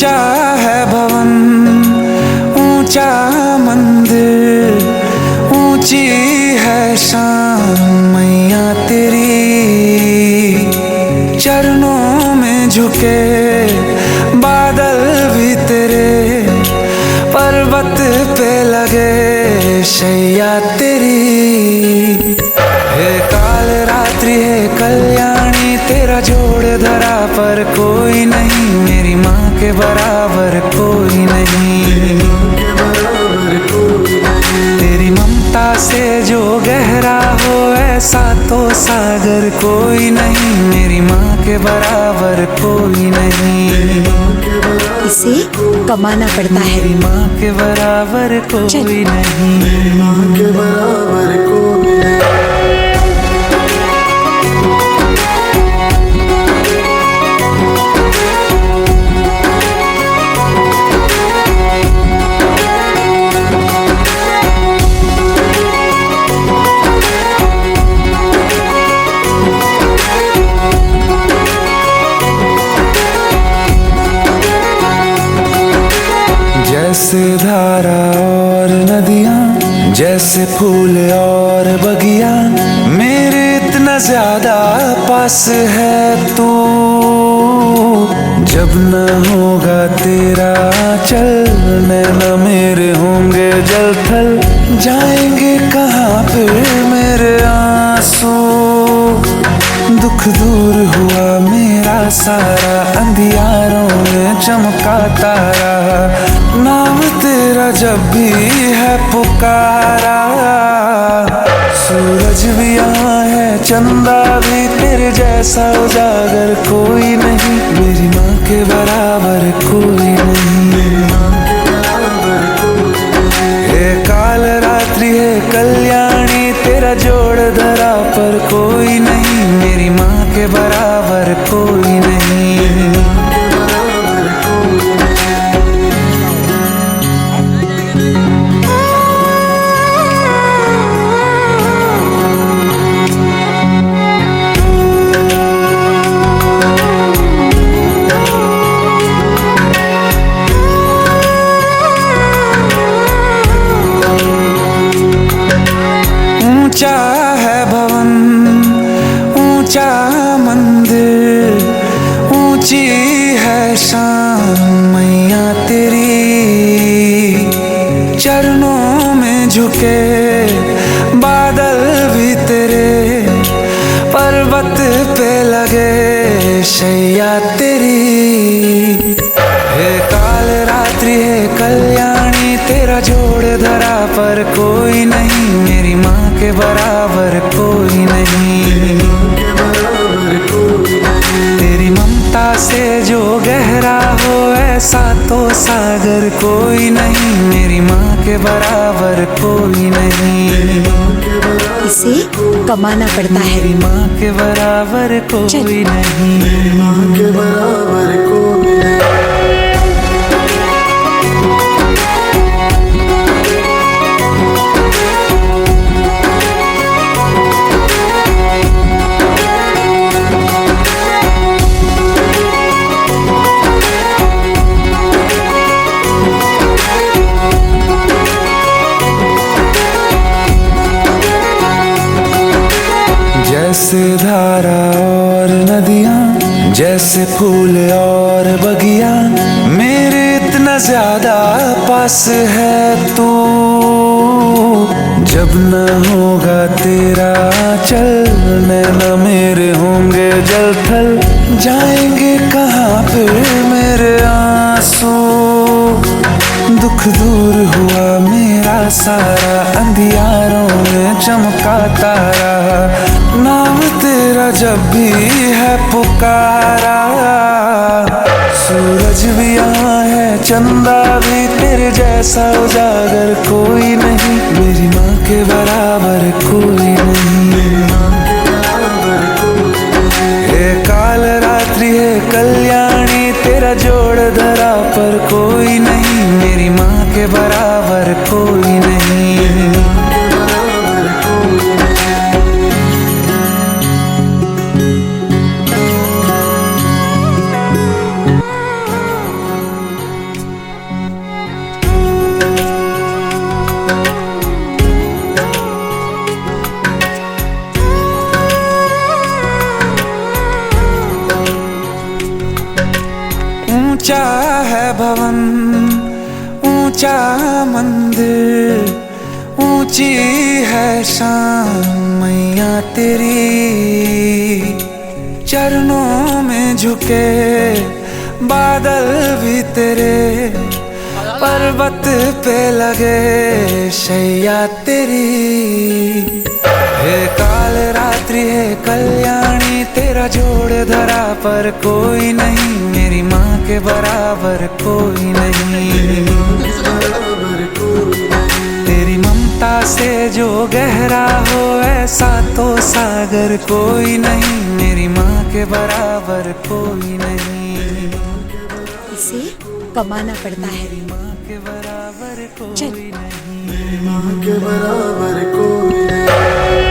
ऊंचा है भवन, ऊंचा मंदिर, ऊंची है शान मैया तेरी। चरणों में झुके बादल भी तेरे, पर्वत पे लगे शैया तेरी। हे काल रात्रि है कल्याणी, तेरा जोड़ धरा पर कोई नहीं, मेरी माँ के बराबर कोई नहीं। तेरी ममता से जो गहरा हो ऐसा तो सागर कोई नहीं, मेरी माँ के बराबर कोई नहीं। इसे कमाना पड़ता है। मेरी माँ के बराबर कोई नहीं, मेरी माँ के बराबर कोई नहीं। जैसे धारा और नदियाँ, जैसे फूल और बगिया, मेरे इतना ज्यादा पास है तू। जब न होगा तेरा चल, नैना मेरे होंगे जल थल, जाएंगे कहाँ पे मेरे आंसू। दुख दूर हुआ मेरा सारा, अंधियारों में चमका तारा, नाम तेरा जब भी है पुकारा। सूरज भी यहाँ है, चंदा भी, तेरे जैसा उजागर कोई नहीं, मेरी माँ के बराबर कोई नहीं। हे काल रात्रि है कल्याणी, तेरा जोड़ धरा पर कोई नहीं, मेरी माँ के बराबर कोई नहीं। ऊंचा है भवन, ऊंचा मंदिर, ऊंची है शान मैया तेरी। चरणों में झुके बादल भी तेरे, पर्वत पे लगे शैया तेरी। हे काल रात्रि है कल्याणी, तेरा जोड़ धरा पर कोई नहीं, मेरी माँ के बराबर कोई नहीं। तेरी ममता से जो गहरा हो ऐसा तो सागर कोई नहीं, मेरी माँ के बराबर कोई नहीं। इसे कमाना पड़ता है। मेरी माँ के बराबर कोई नहीं, मेरी माँ के बराबर कोई नहीं। जैसे धारा और नदियाँ, जैसे फूल और बगिया, मेरे इतना ज्यादा पास है तू। जब न होगा तेरा चल, नैना मेरे होंगे जल थल, जाएंगे कहाँ पे मेरे आंसू। दुख दूर हुआ मेरा सारा, अंधियारों में चमका तारा, नाम तेरा जब भी है पुकारा। सूरज भी यहाँ है, चंदा भी, तेरे जैसा उजागर कोई नहीं, मेरी माँ के बराबर कोई नहीं। हे काल रात्रि है कल्याणी, तेरा जोड़ धरा पर कोई नहीं, मेरी माँ के बराबर कोई नहीं। ऊंचा है भवन, ऊंचा मंदिर, ऊंची है शान मैया तेरी। चरणों में झुके बादल भी तेरे, पर्वत पे लगे शैया तेरी। हे काल रात्रि है कल्याणी, तेरा जोड़ धरा पर कोई नहीं, मेरी माँ के बराबर कोई नहीं। तेरी ममता से जो गहरा हो ऐसा तो सागर कोई नहीं, मेरी माँ के बराबर कोई नहीं। इसे कमाना पड़ता है। मेरी माँ के बराबर चल। कोई नहीं। मेरी माँ के बराबर कोई नहीं।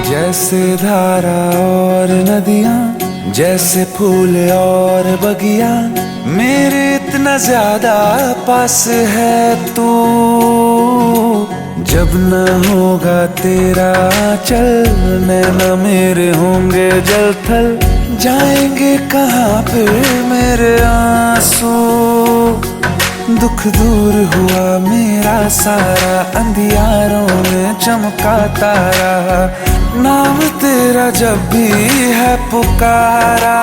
जैसे धारा और नदियाँ, जैसे फूल और बगिया, मेरे इतना ज्यादा पास है तू। जब न होगा तेरा चल, नैना मेरे होंगे जल थल, जाएंगे कहाँ फिर मेरे आंसू। दुख दूर हुआ मेरा सारा, अंधियारों में चमका तारा, नाम तेरा जब भी है पुकारा।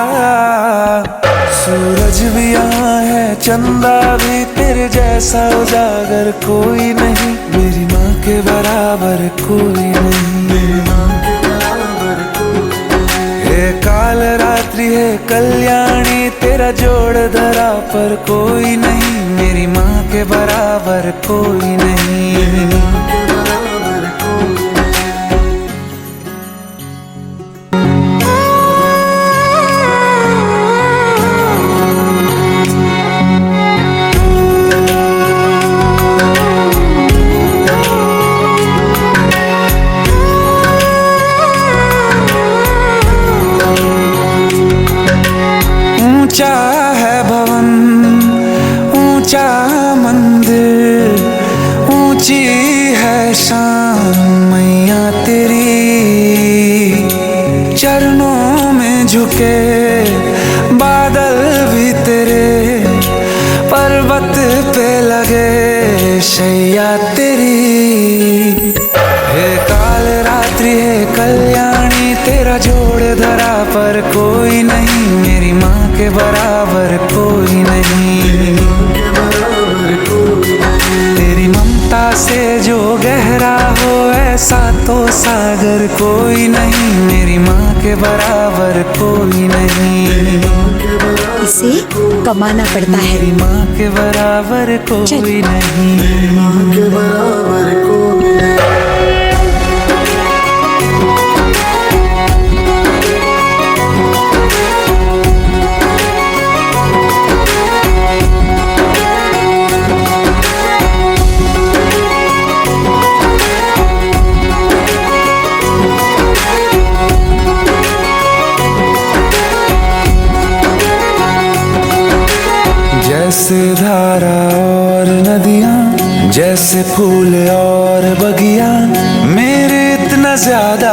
सूरज भी यहाँ है, चंदा भी, तेरे जैसा उजागर कोई नहीं, मेरी माँ के बराबर कोई नहीं। मेरी माँ के बराबर कोई नहीं। हे काल रात्रि है कल्याणी, तेरा जोड़ धरा पर कोई नहीं, मेरी माँ के बराबर कोई नहीं। मेरी माँ के बराबर कोई नहीं। ऊंचा है भवन, ऊंचा मंदिर, ऊंची है शान मैया तेरी। चरणों में झुके बादल भी तेरे, पर्वत पे लगे शैया तेरी। हे काल रात्रि है कल्याणी, तेरा जोड़ धरा पर कोई नहीं, मेरी माँ के बराबर कोई नहीं। मेरी माँ के बराबर कोई नहीं। तेरी ममता से जो गहरा हो ऐसा तो सागर कोई नहीं, मेरी माँ के बराबर कोई नहीं। मेरी माँ के बराबर इसे कमाना पड़ता है। मेरी माँ के बराबर चल। कोई नहीं। मेरी माँ के बराबर कोई नहीं। जैसे धारा और नदियाँ, जैसे फूल और बगिया, मेरे इतना ज्यादा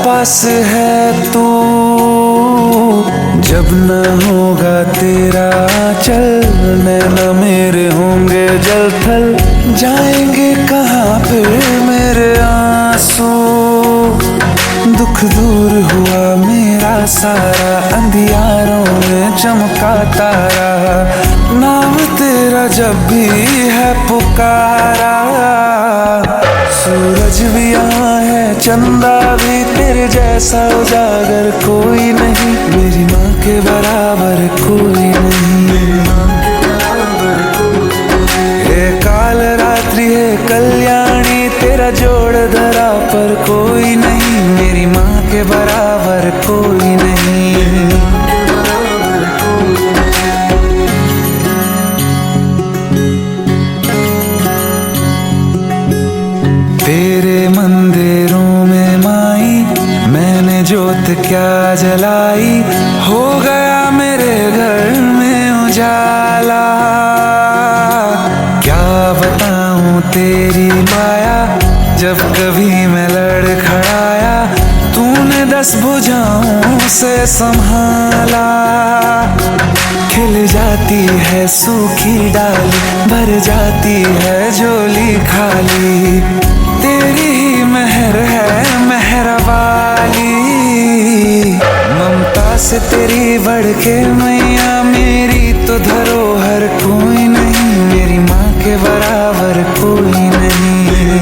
पास है तू। जब न होगा तेरा चल, नैना मेरे होंगे जल थल, जाएंगे कहाँ फिर मेरे आंसू। दुख दूर हुआ मेरा सारा, अंधियारों में चमका तारा, नाम तेरा जब भी है पुकारा। सूरज भी यहाँ है, चंदा भी, तेरे जैसा उजागर कोई नहीं, मेरी माँ के बराबर कोई नहीं। मेरी माँ के बराबर कोई नहीं। हे काल रात्रि है कल्याणी, तेरा जोड़ धरा पर कोई नहीं, मेरी माँ के बराबर कोई नहीं। मेरी माँ के बराबर कोई नहीं। तेरे मंदिरों में माई मैंने जोत क्या जलाई, हो गया मेरे घर में उजाला। क्या बताऊं तेरी माया, जब कभी मैं लड़खड़ाया तूने 10 भुजाओं से संभाला। खिल जाती है सूखी डाली, भर जाती है झोली खाली, तेरी ही मेहर है मेहरबाली। ममता से तेरी बढ़ के मैया मेरी तो धरोहर कोई नहीं, मेरी माँ के बराबर कोई नहीं।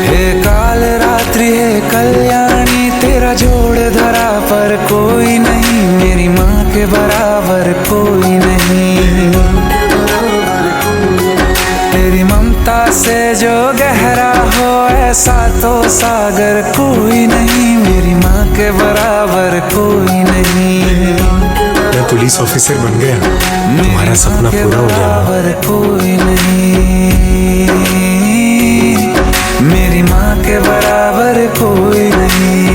हे काल रात्रि हे कल्याणी, तेरा जोड़ धरा पर कोई नहीं, मेरी माँ के बराबर कोई नहीं। तेरी ममता से जो गहरा हो ऐसा तो सागर कोई नहीं, मेरी माँ के बराबर कोई नहीं। मैं पुलिस ऑफिसर बन गया, तुम्हारा सपना पूरा हो गया। कोई नहीं, मेरी माँ के बराबर कोई नहीं।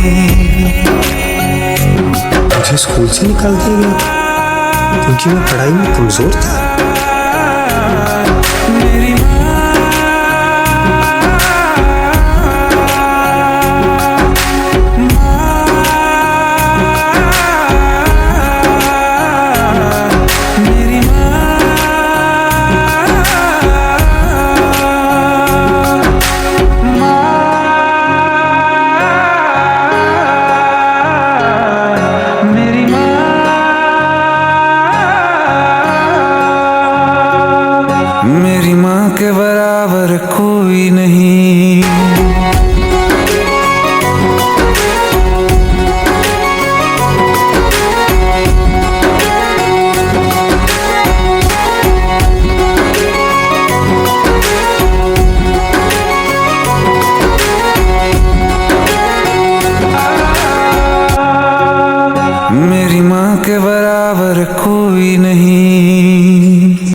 मुझे स्कूल से निकाल दिया गया क्योंकि मैं पढ़ाई में कमजोर था। मेरी माँ के बराबर कोई नहीं।